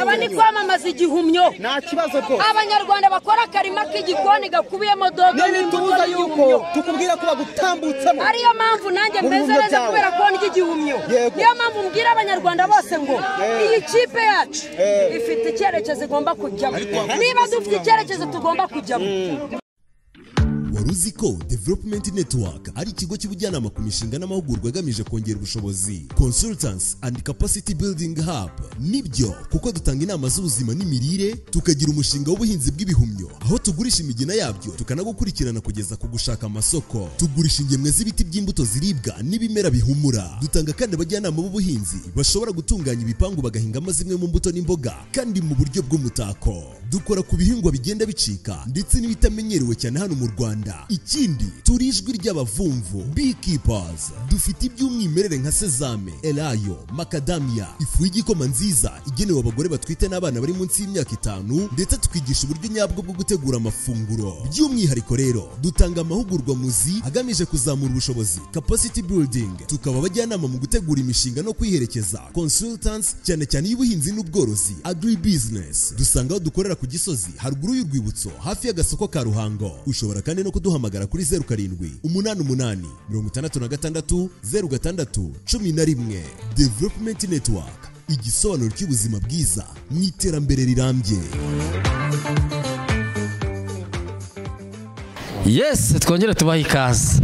aba ni kwamamaza igihumyo nta kibazo ko abanyarwanda bakora akarima k'igikoni gakubiyemo dodo n'imbuto yuko tukubwira ko bagutambutsemo ariyo mpamvu nanjye mbeze neza kubera ko n'igihumyo niyo mpamvu mbwira abanyarwanda bose ngo iyi kipe yacu ifite icyerekezo igomba kujyamo niba dufite icyerekezo tugomba kujyamo. Waruzi ko Development Network ari ikigo cy'ubujyanama ku mishinga n'amahugurwa agamije kongera ubushobozi, Consultants and Capacity Building Hub. Nibyo, kuko dutanga inama z'ubuzima n'imirire, tukagira umushinga w'ubuhinzi bw'ibihumyo aho tugurisha imigina yabyo tukanagukurikirana kugeza ku gushaka amasoko. Tugurisha ingemwe z'ibiti by'imbuto ziribwa n'ibimera bihumura. Dutanga kandi abajyanama b'ubuhinzi bashobora gutunganya ibipangu bagahingamo zimwe mu mbuto n'imboga kandi mu buryo bw'umutako. Dukora ku bihingwa bigenda bicika ndetse n'ibitamenyerewe cyane hano mu Rwanda. Ikindi turi ijwi ry'abavumvu beekeepers. Dufite iby'umwimerere nka sezame, elayo, macadamia, ifu y'igikoma nziza igenewe abagore batwite n'abana bari munsi y'imyaka 5 ndetse tukigisha uburyo nyabwo bwo gutegura amafunguro. By'umwihariko rero dutanga amahugurwa muzi agamije kuzamura ubushobozi, capacity building. Tukaba abajyanama mu gutegura imishinga no kwiherekeza, consultants cyane cyane y'ubuhinzi n'ubworozi, agri business. Dusanga aho dukorera ku Gisozi haruguru y'urwibutso hafi y'agasoko ka Ruhango. Ushobora kandi no kuduhamagara kuri 0788 Development Network, igisobanuro cy'ubuzima bwiza mu iterambere rirambye. Yes, twongere tubaha ikaze.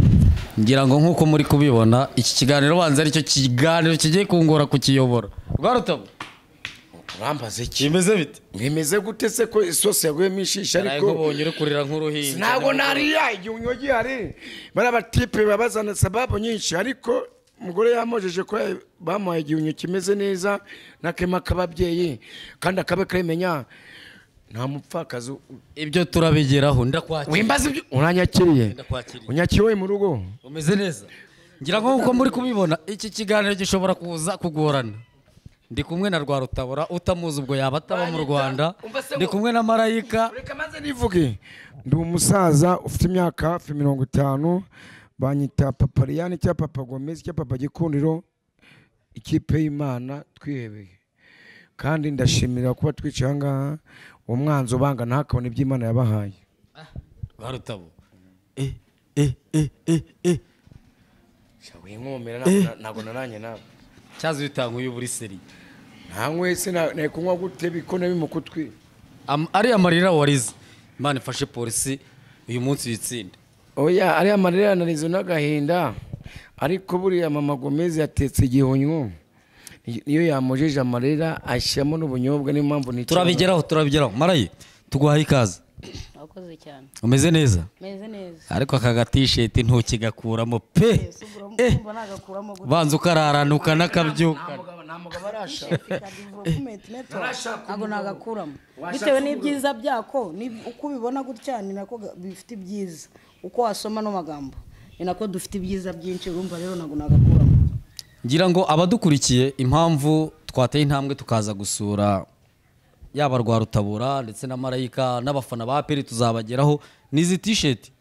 Ngira ngo nkuko muri kubibona iki kiganiro banza aricyo kiganiro kigiye kungora kukiyobora. Rwarutabo Rambaze kimeze bite? Bimeze gute se ko isose yaguye mishisha ariko ariko bonyere kurira nk'uruhinja. Ntago nariya igiunyo gihari. Bara batipe babazana sababu nyinshi ariko umugore yamojeje ko bamuhaye igiunyo kimeze neza nakema kababyeyi kandi akabe kremenya nta mupfakazi. Ibyo turabigeraho ndakwakira. Wimbaza ibyo uranyakiriye. Unyakiwe mu rugo. Umeze neza. Ngira ngo nkuko muri kubibona iki kiganiro gishobora kuza kugorana. Ndi kumwe na Rwarutabura utamuzi ubwo yaba ataba mu Rwanda. Ndi kumwe na Marayika. Reka maze nivuge. Ndi umusaza ufite imyaka hafi 50 banyita Papa Liyani cya Papa Gomez cya Papa Gikundiro ikipe y'Imana twihebeye. Kandi ndashimira kuba twicanga umwanzo banga ntakabone iby'Imana yabahaye. Rwarutabo. Shawe nkomera nago naranye nawe. Cyazo bitanga uyu buri seri. Ntankwe se na kunywa gute bikone bimukutwi. Ari amarira warize. Imana ifashe polisi uyu munsi yitsinde. Oya ari amarira narizo n'agahinda. Ariko buriya Mama Gomez yatetse igihonyo. Niyo yamojeje amarira ashyamo n'ubunyobwa n'impamvu ni turabigeraho Marayi tuguhaye ikaze. Wakoze cyane. Umeze neza? Meze neza. Ariko aka t-shirt ntukigakuramo pe. Banza ukararanuka nakabyuka. Namugabo arasha. Ago nagakuramo. Bitewe n'ibyiza byako uko ubibona gutya ni nako bifite ibyiza. Uko wasoma no magambo ni nako dufite ibyiza byinshi urumva rero nago nagakuramo. Ngira ngo abadukurikiye impamvu twateye intambwe tukaza gusura yaba Rwarutabura ndetse na Marayika n'abafana ba APR tuzabageraho nizi t-shirt.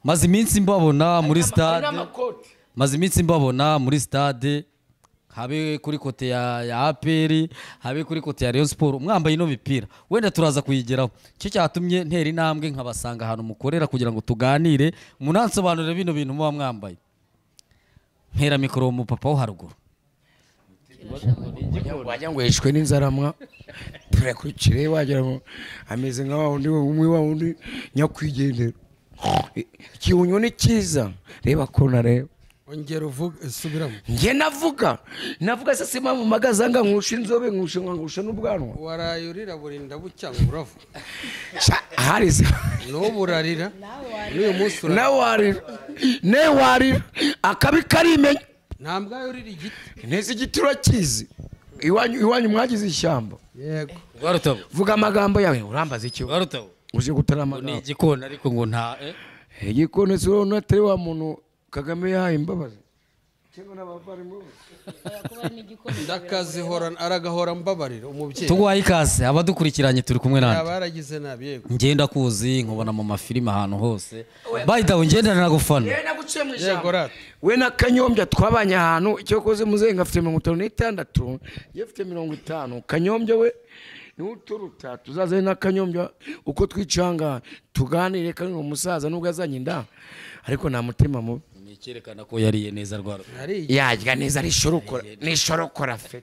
Maze iminsi mbabona muri stade habe kuri kote ya APR habe kuri kote ya Rayon Sport mwambaye ino mipira wenda turaza kuyigeraho. Cyo cyatumye ntera intambwe nkabasanga ahantu mukorera kugira ngo tuganire munansobanurire bino bintu muba mwambaye. Mpera mikoro mu papa wo haruguru. Wajya ngo yishwe n'inzaramwa turakurikire wagira ameze nka wundi umwe wundi nyakwigendera. Kiunyo ni cyiza reba ko nareba ongera uvuga subiramo. Nge navuga se sima mu magazanga nkusha inzobe nkusha n'ubwanwa. Warayurira burinda bucyanga uravu. Hariza no burarira n'uyu munsi ne warira akabi karimenya ntambwa yurira igiti neza igiti urakizi iwanyu mwagize ishyamba. Yego Rwarutabo vuga amagambo yawe urambaza icyo Rwarutabo uje gutara amagambo ni igikona ariko ngo nta igikona suro natari wa muntu Kagame yahaye imbabazi. cyangwa n'abavandimwe ndakazihora aragahora mbabarira umubyeyi tuguhaye ikaze abadukurikiranye turi kumwe nande abaragize nabi yego ngenda kuzi nkubona mu mafilime ahantu hose bayitaho ngenda nagufana naguciye mu yego ijambo rata we na Kanyombya twabanye ahantu icyo koze muzenga afite 56 ye afite 50 Kanyombya we ni uturuta tuzaze na Kanyombya uko twicanga tuganire kandi umusaza nubwo azanye inda ariko nta mutima mubi cyerekana ko yariye neza rwaro yarya neza ari shorokora ni shorokora fe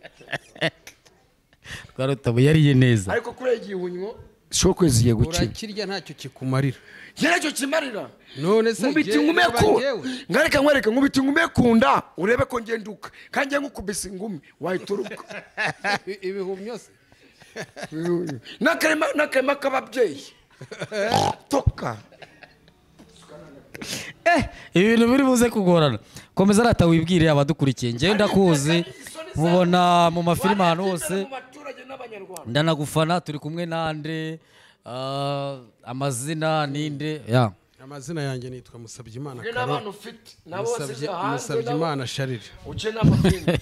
rwaro tabo yariye neza ariko kure igihunyo shokwezi yeguki urakirya ntacyo kikumarira yaracyo kimarira none se ngubiti ngume ku ngareka nkwereka ngubiti ngume kunda urebe ko ngenduka kandi ngukubise ingumi wahituruka ibihumyo se nakarema kababyeyi toka ibintu biri buze kugorana komeza rata wibwire abadukurikiye ngenda kuzi mubona mu mafilime ahantu hose ndanagufana turi kumwe nande amazina ninde ya amazina yanjye nitwa Musabyimana n'abantu ufite nabo bose Musabyimana Sharire uce n'amapinga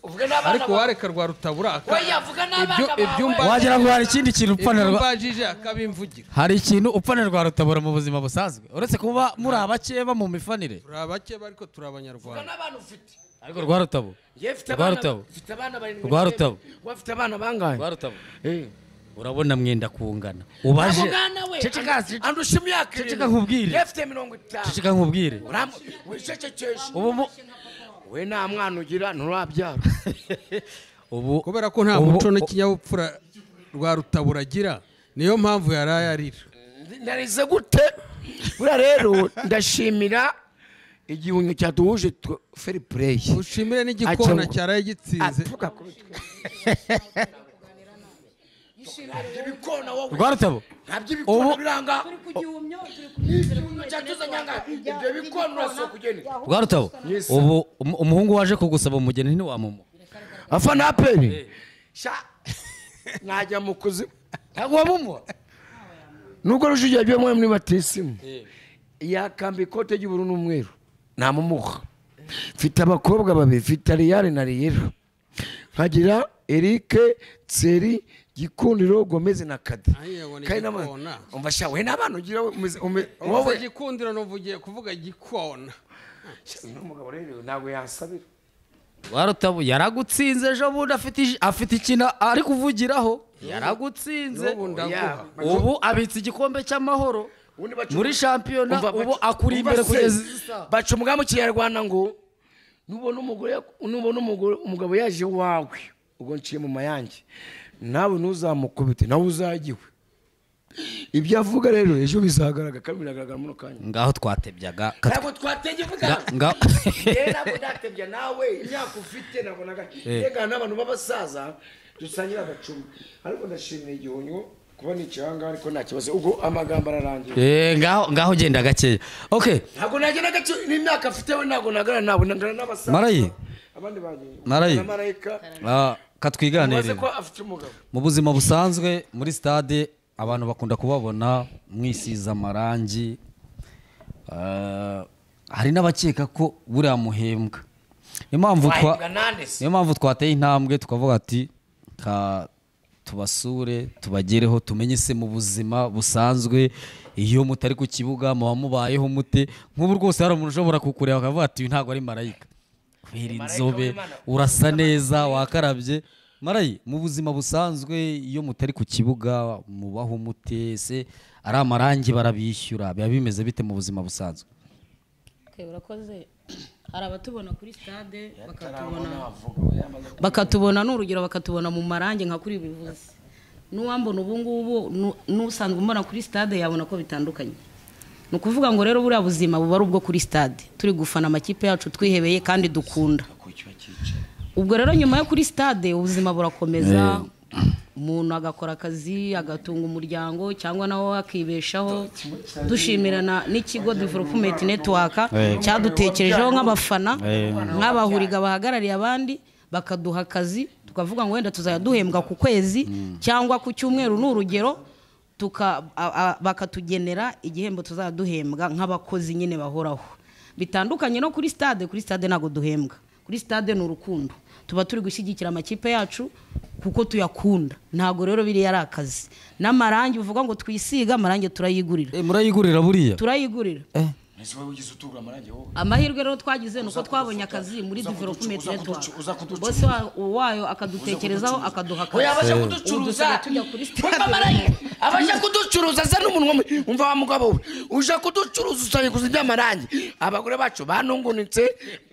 uvuge n'abana ariko wareka rwa rutabura yavuga n'abana wagira ngo hari ikindi kintu upfanirwa mbajije akabimvugira hari ikintu upfanirwa rutabura mu buzima busanzwe uretse kuba muri abakeba mu mifanire turi abakeba ariko turi abanyarwanda n'abantu ufite ariko rwa rutabo ufite abana barindwi rwa rutabo wafite abana bangahe rwa rutabo urabona mwenda kungana ubaje andusha imyaka ceceka nkubwire yafite 50 ceceka nkubwire wicecekesha ubu we nta mwana ugira nturabyara ubu kubera ko nta muco n'ikinyabupfura rwa rutabura agira niyo mpamvu yarayarira narize gute bura rero ndashimira igihunyo cyatuhuje fair play ushimire n'igikona cyaraye gitsinze rwa rutabo ubu rwa rutabo ubu umuhungu waje kugusaba umugeni ntiwamumu afa na aperi najya mu kuzimu ntabwo wamumuha nubwo rushigiye byo muri batisimu yakamba ikote ry'ubururu n'umweru namumuha mfite abakobwa babiri mfite Ariyane na Riyera nkagira Eric Tseri Gikundiro Gomeze na Kadi kandi namana umva sha we n'abantu ugira wowe Gikundiro novugiye kuvuga gikona n'umugabo rero ntabwo yansabira warutabu yaragutsinze ejo bundi afite ikintu ari kuvugiraho yaragutsinze ubu abitse igikombe cy'amahoro muri shampiyona ubu akuri imbere kugeza baca umugambi mu Kinyarwanda ngo nubona umugabo yaje wawe ubwo nciye mu mayange nawe ntuzamukubite nawe uzagiwe ibyo avuga rero ejo bizagaragara kandi biragaragara muno kanya ngaho twatebyaga ntabwo twatebye vuga ntabwo ndatebya nawe imyaka ufite nabonaga yega n'abantu b'abasaza dusangira agacuma ariko ndashimira igihunyo kuba nicanga ariko nta kibazo ubwo amagambo ararangiye ngaho genda gakeya okay ntabwo nagenda gace n'imyaka afite we ntabwo nagara n'abasaza Marayi abandi bagiye Marayi Marayika katwiganirira mu buzima busanzwe muri stade abantu bakunda kubabona mwisiza amarangi hari n'abakeka ko buriya muhembwa niyo mpamvu twateye intambwe tukavuga ati tubasure tubagereho tumenye se mu buzima busanzwe iyo mutari ku kibuga muba mubayeho mute nk'ubu rwose hari umuntu ushobora kukureba akavuga ati uyu ntabwo ari marayika kubera inzobe urasa neza wakarabye Marayi mu buzima busanzwe iyo mutari ku kibuga mubaho mute se ari amarangi barabishyura biba bimeze bite mu buzima busanzwe urakoze hari abatubona kuri stade bakatubona n'urugero bakatubona mu marangi nka kuri bivuze n'uwambona ubu ngubu n'usanzwe umubona kuri stade yabona ko bitandukanye ni ukuvuga ngo rero buriya buzima buba ari ubwo kuri stade turi gufana amakipe yacu twihebeye kandi dukunda ubwo rero nyuma yo kuri stade ubuzima burakomeza umuntu agakora akazi agatunga umuryango cyangwa nawe akibeshaho dushimirana n'ikigo Development Network cyadutekerejeho nk'abafana nk'abahuriga bahagarariye abandi bakaduha akazi tukavuga ngo wenda tuzajya duhembwa ku kwezi cyangwa ku cyumweru n'urugero bakatugenera igihembo tuzajya duhembwa nk'abakozi nyine bahoraho bitandukanye no kuri stade ntago duhembwa kuri stade ni urukundo tuba turi gushyigikira amakipe yacu kuko tuyakunda ntago rero biri yari akazi n'amarangi uvuga ngo twisiga amarangi turayigurira murayigurira buriya turayigurira amahirwe rero twagize nuko twabonye akazi muri development network bose wayo akadutekerezaho akaduha akazi kuducuruza tujya kuri stade abaje kuducuruza za n'umuntu umva wa mugabo we uje kuducuruza usanye kuzijya amarangi abagore bacu banungunitse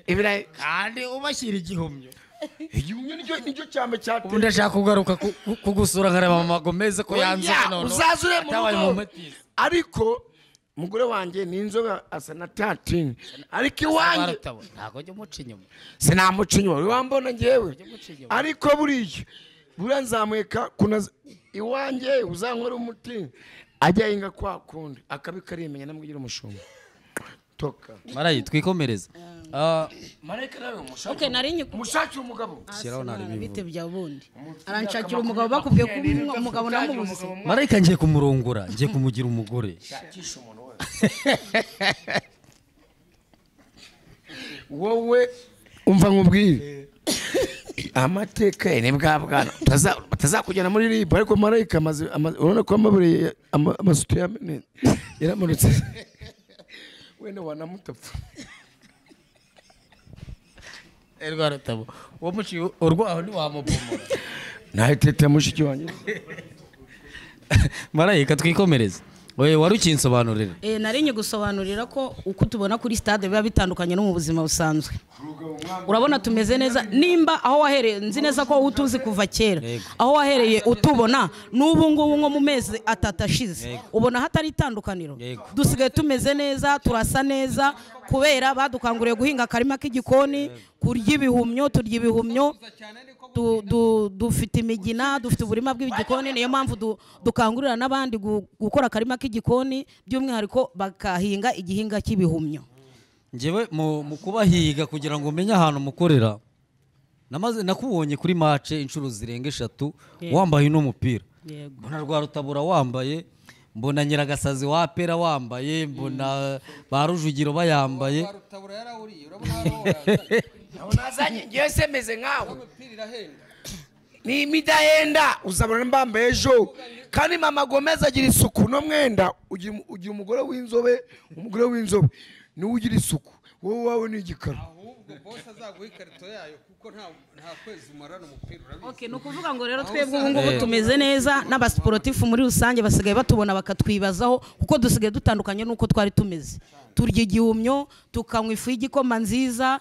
ibirayi kandi ubashyira igihumyo igihumyo nicyo cyambe cyate ubu ndashaka kugaruka kugusura nkareba Mama Gomez ko yanze none uzazure mu rugo ariko umugore wanjye ni inzoga asa na 13 ariko iwanjye ntago jye muca inyuma sinamuca inyuma wambona ngewe ariko buriya nzamweka kuna iwanjye uzankora umuti ajya inga kwa kundi akabikarimenya namwigira umushumba toka Marayi twikomereza Marayika nawe okay narinyi umushakira umugabo shyiraho nari bite bya bundi aranshakira umugabo bakubwiye ko umugabo namubuze Marayika ngiye kumurongora ngiye kumugira umugore shakisha umuntu wowe umva nkubwire amateka ni bwa bwana batazakujyana muri ribu ariko Marayika urabona ko amabure amasutu yaramanutse wene wanamutapfa Rwaratabo uwo muci urwaho ni wamubomora nahitete mushiki wanjye Marayika twikomereza Oye warukinsobanurira narinye gusobanurira ko uko tubona kuri stade biba bitandukanye no mu buzima busanzwe urabona tumeze neza nimba aho wahereye nzi neza ko utuzi kuva kera aho wahereye utubona n'ubu ngubu nko mu mezi atatashize ubona hatari itandukaniro dusigaye tumeze neza turasa neza kubera badukanguriye guhinga akarima k'igikoni kurya ibihumyo turya ibihumyo dufite imigina dufite uburima bw'igikoni niyo mpamvu dukangurira n'abandi gukora akarima k'igikoni by'umwihariko bakahinga igihinga cy'ibihumyo ngewe mu kubahiga kugira ngo umenye ahantu mukorera nakubonye kuri match inshuro zirenga 3 wambaye no mupira mbona Rwarutabura wambaye mbona Nyiragasazi wa Pera wambaye mbona ba Rujugiro bayambaye Rwarutabura yarawuriye urabona nazanye ngiye semeze nkawe ni midahenda uzabona mbambaye ejo kandi Mama Gomez agira isuku no mwenda ugira umugore w'inzobe ni ugira isuku wowe wawe ni igikara ahubwo boss azaguha ikarito yayo kuko nta kwezi umarana umupira urabizi okay no kuvuga ngo rero twebwe ubu ngubu tumeze neza n'abasportifu muri rusange basigaye batubona bakatwibazaho kuko dusigaye dutandukanye nuko twari tumeze turya igihumyo tukanywa ifu y'igikoma nziza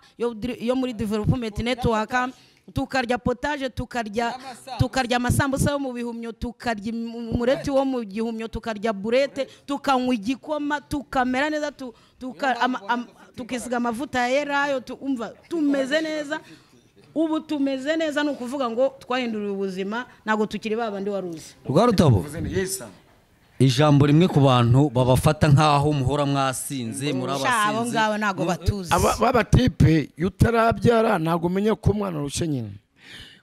yo muri development network tukarya potage tukarya amasambusa yo mu bihumyo tukarya umureti wo mu gihumyo tukarya burete tukanywa igikoma tukamera neza tukisiga amavuta ya elayo umva tumeze neza ubu tumeze neza no kuvuga ngo twahinduriye ubuzima nago tukiri babandi waruzi Rwarutabo ijambo rimwe ku bantu babafata nkaho muhora mwasinze muri abasinze ngabo nago batuzi baba tipe yutarabyara nago umenya ko umwana rushe nyine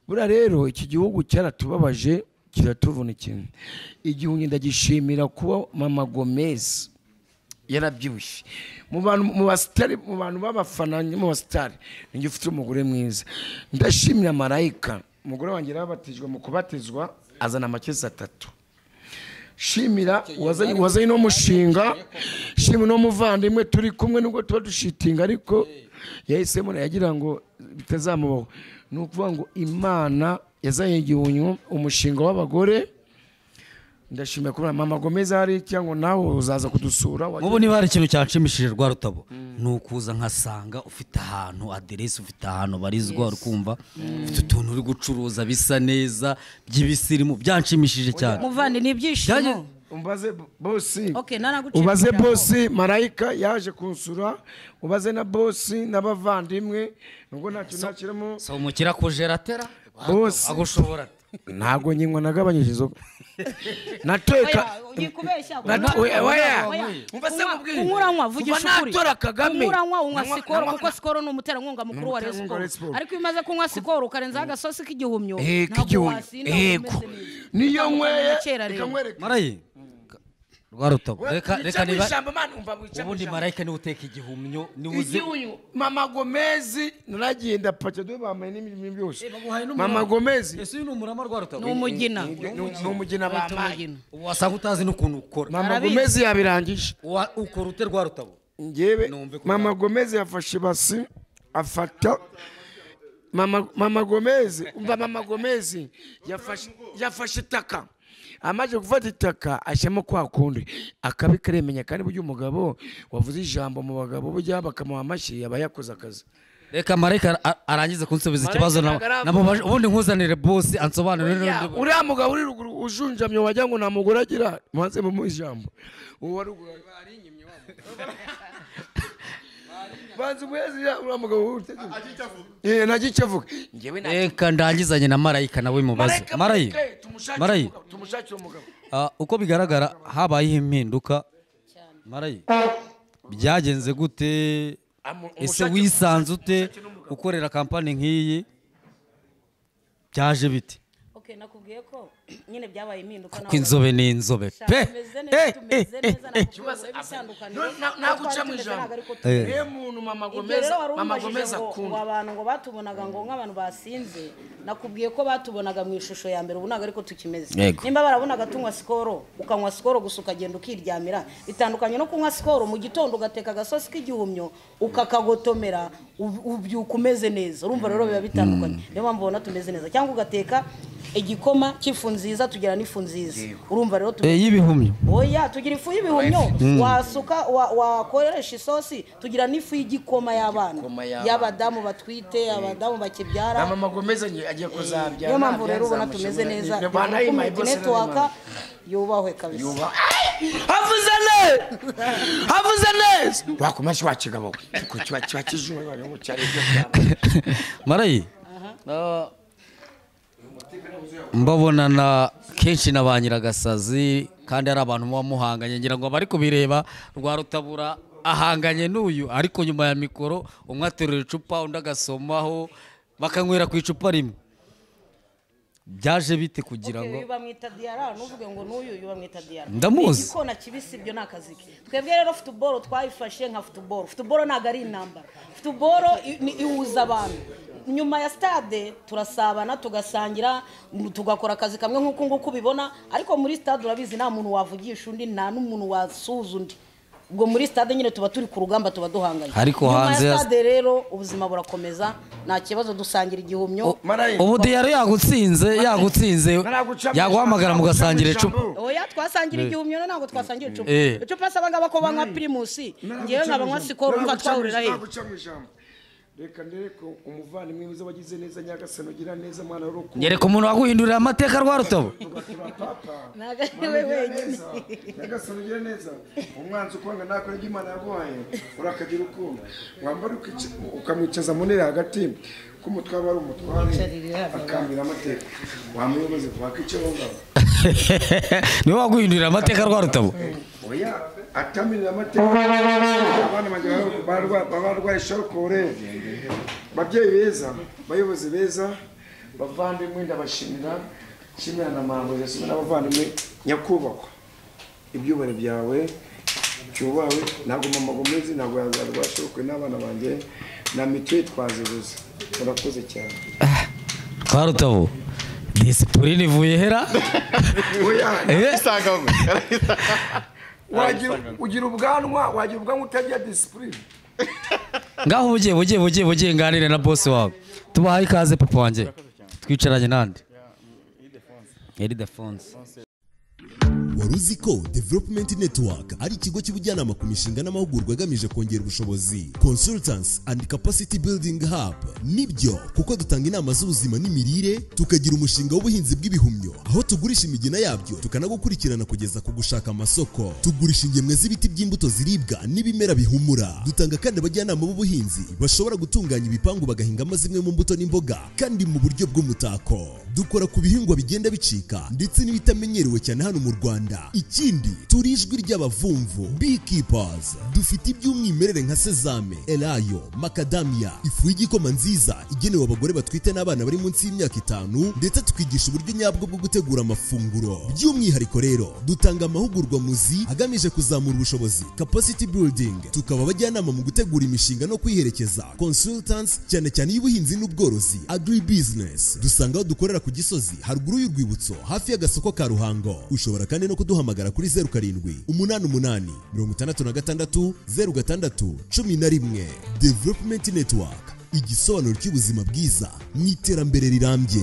bura rero iki gihugu cyaratubabaje kiratuvuna ikintu igihugu ndagishimira kuba Mama Gomez yarabyibushye mu bantu babafana mu basitari ninjye ufite umugore mwiza ndashimira Marayika umugore wanjye yarabatijwe mu kubatizwa azana amakesi 3 shimira wazanye no mushinga shimira no muvandimwe turi kumwe nubwo tuba dushitinga ariko yahisemo yagira ngo bitazamubaho nukuvuga ngo Imana yazanye igihunyo umushinga w'abagore ndashimira kubona Mama Gomez ari cyangwa nawe uzaza kudusura ubu niba hari ikintu cyacimishije Rwarutabo nukuza nkasanga ufite ahantu address ufite ahantu barizwa urukumva ufite utuntu uri gucuruza bisa neza by'ibisirimu byanshimishije cyane muvandi nibyishimo umbaze bossi okay naraguciye ubaze bossi Marayika yaje kunsura ubaze na bossi n'abavandimwe nubwo ntacyo nakiramo so umukira kujeratera bossi agushobora ntago nyinywa nagabanyije izo nateka yikubeshya umva se mubwire umuranywa vugisha ukuri natora Kagame umuranywa unywa sikoro kuko sikoro ni umuterankunga mukuru wa Rayon Sport ariko imaze kunywa sikoro ukarenza agasosi k'igihumyo ntabwo wasinda niyo nyweye Marayi Rwarutabo reka niba ijambo man umva wica ubundi marayika ni uteka igihumyo ni uzi igihumyo Mama Gomez nuragenda pacha do bamaye n'imibiri byose Mama Gomez ese ni umurama Rwarutabo ni umugina n'umugina bamaye wasanga utazi n'ukuntu ukora Mama Gomez yabirangije ukora ute Rwarutabo ngewe Mama Gomez yafashe basi afata Mama Gomez umva Mama Gomez yafashe itaka amaje gufata itaka ashyamo kwa kundi akabikaremenya kandi buryo umugabo wavuze ijambo mu bagabo burya bakamuha amashyi abayakoze akazi reka marayika arangize kunsubiza ikibazo ubundi nkuzanire boss ansobanurire uriya mugabo uri ruguru ujunjamye wajya ngo nta mugore agira muhanze mu ijambo uwo ruguru barinyimye banze mwezi uriya mugabo utegeka nagicavuga ngewe reka ndangizanye na marayika nawe mubaze marayika tumushakire umugabo uko bigaragara habayeho impinduka marayika byagenze gute ese wisanze ute ukorera kampani nk'iyi byaje bite nakubwiye ko nyine byabaye impinduka kuko inzobe ni inzobe pe naguca mu ijambo niyo muntu Mama Gomez akunda abantu ngo batubonaga ngo nk'abantu basinze nakubwiye ko batubonaga mu ishusho ya mbere ubu ntabwo ariko tukimeze nimba barabonaga tunywa sikoro ukanywa sikoro gusa ukagenda ukiryamira bitandukanye no kunywa sikoro mu gitondo ugateka agasosi k'igihumyo ukakagotomera ubyuka umeze neza urumva rero biba bitandukanye niyo mpamvu ubona tumeze neza cyangwa ugateka igikoma cy'ifu nziza tugira n'ifu nziza urumva rero y'ibihumyo oya tugira ifu y'ibihumyo wasuka wakoresha isosi tugira n'ifu y'igikoma y'abana y'abadamu batwite abadamu bakibyara Mama Gomez agiye kuzabyara niyo mpamvu rero ubona tumeze neza network yubahwe kabisa havuze neza wakomeje wakigabo ku kiba kijumwe ngo cyari marayi mbabonana kenshi na ba nyiragasazi kandi ari abantu muba muhanganye ngira ngo bari kubireba Rwarutabura ahanganye n'uyu ariko nyuma ya mikoro umwe aterura icupa undi agasomaho bakanywera ku icupa rimwe byaje bite kugira ngo bamwita Diara nuvuge ngo n'uyu bamwita Diara ndamuzi ikona kibisi ibyo nakazi ke twebwe rero football twayifashe nka football ntago ari intambara football ihuza abantu nyuma ya stade turasabana tugasangira tugakora akazi kamwe nk'uko nguko ubibona ariko muri stade urabizi nta muntu wavugisha undi nta n'umuntu wasuza undi ubwo muri stade nyine tuba turi ku rugamba tuba duhanganye ariko hanze ya stade rero ubuzima burakomeza nta kibazo dusangira igihumyo ubu Diara yagutsinze yaguhamagara mugasangira icupa oya twasangira igihumyo ntabwo twasangira icupa icupa sabaga bako banywa primus ngewe nkabanywa sikoro umva twahurira he reka ndereko umuvandimwe mwiza wagize neza Nyagasani ugira neza mwana w'urukundo nyereka umuntu waguhindurira amateka Rwarutabo nagawe wenyine Nyagasani ugira neza umwanzi ukwanga nako y'Imana yaguhaye urakagira urukundo wambara ukamwicaza munere hagati kumutwaba ari umutware akambira amateka wamuyoboze kwaka icyo ngabo niwe waguhindurira amateka Rwarutabo oya atamirira amateka abana barwaye shokore babyeyi beza bayobozi beza bavandimwe ndabashimira kimwe na mango yasime n'abavandimwe nyakubahwa ibyubare byawe cyubawe ntabwo Mama Gomez ntabwo yazarwa shokwe n'abana banjye na mitwe twazibuze murakoze cyane Rwarutabo discipline ivuye hera ugira ubwanwa utagira discipline ngaho bugiye nganire na boss wawe tubahaye ikaze papa wanjye twicaranye nande Ildefonse wari uzi ko Development Network ari ikigo cy'ubujyanama ku mishinga n'amahugurwa agamije kongera ubushobozi Consultants and Capacity Building Hub nibyo kuko dutanga inama z'ubuzima n'imirire tukagira umushinga w'ubuhinzi bw'ibihumyo aho tugurisha imigina yabyo tukanagukurikirana kugeza ku gushaka amasoko tugurisha ingemwe z'ibiti by'imbuto ziribwa n'ibimera bihumura dutanga kandi abajyanama b'ubuhinzi bashobora gutunganya ibipangu bagahingamo zimwe mu mbuto n'imboga kandi mu buryo bw'umutako dukora ku bihingwa bigenda bicika ndetse n'ibitamenyerewe cyane hano mu Rwanda abana. Ikindi turi ijwi ry'abavumvu beekeepers. Dufite iby'umwimerere nka sezame, elayo, macadamia, ifu y'igikoma nziza igenewe abagore batwite n'abana bari munsi y'imyaka 5, ndetse tukigisha uburyo nyabwo bwo gutegura amafunguro. By'umwihariko rero dutanga amahugurwa muzi agamije kuzamura ubushobozi, capacity building. Tukaba abajyanama mu gutegura imishinga no kwiherekeza, consultants cyane cyane y'ubuhinzi n'ubworozi, agri business. Dusanga aho dukorera ku Gisozi haruguru y'urwibutso hafi y'agasoko ka Ruhango. Ushobora kandi no kuduhamagara kuri 0788 66 06 11. Development Network, igisobanuro cy'ubuzima bwiza mu iterambere rirambye.